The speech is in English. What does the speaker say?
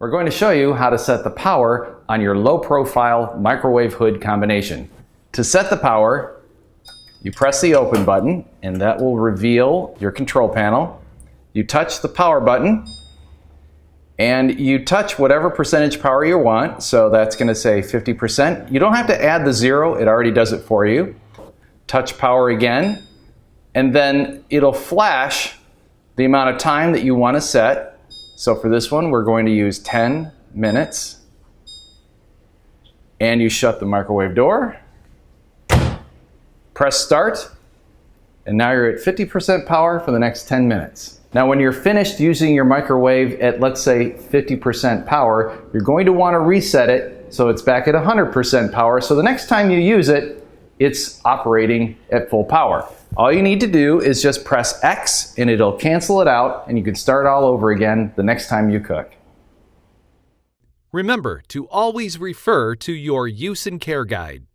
We're going to show you how to set the power on your low-profile microwave hood combination. To set the power, you press the open button and that will reveal your control panel. You touch the power button and you touch whatever percentage power you want. So that's going to say 50%. You don't have to add the 0, it already does it for you. Touch power again, and then it'll flash the amount of time that you want to set. So for this one, we're going to use 10 minutes. And you shut the microwave door. Press start. And now you're at 50% power for the next 10 minutes. Now when you're finished using your microwave at, let's say, 50% power, you're going to want to reset it so it's back at 100% power. So the next time you use it, it's operating at full power. All you need to do is just press X and it'll cancel it out and you can start all over again the next time you cook. Remember to always refer to your use and care guide.